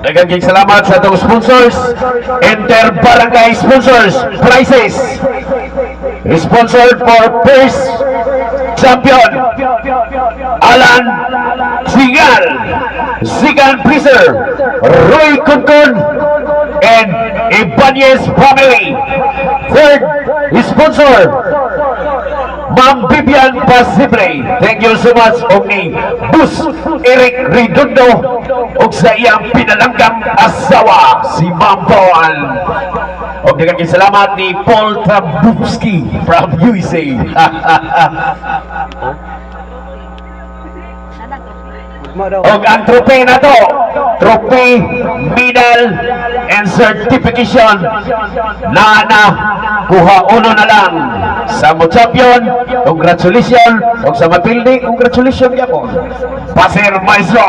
Daghang salamat sa itong sponsors, inter-barangay sponsors, prizes, sponsored for first champion, Alan Sigal, Sigan Freezer, Roy Kunkun, and Ibanez family. Third sponsor, Ma'am Vivian Pasibre. Thank you so much. Og ni Bus Eric Redondo og sa iyang pinalanggang asawa si Ma'am Paul. Og daghang salamat ni Paul Trabowski from USA. Og ang trophy na to, trophy, medal, and certification na kuha uno na lang sa mo champion. Congratulations. Og sa mapildi, congratulations yapon Pasir Maestro.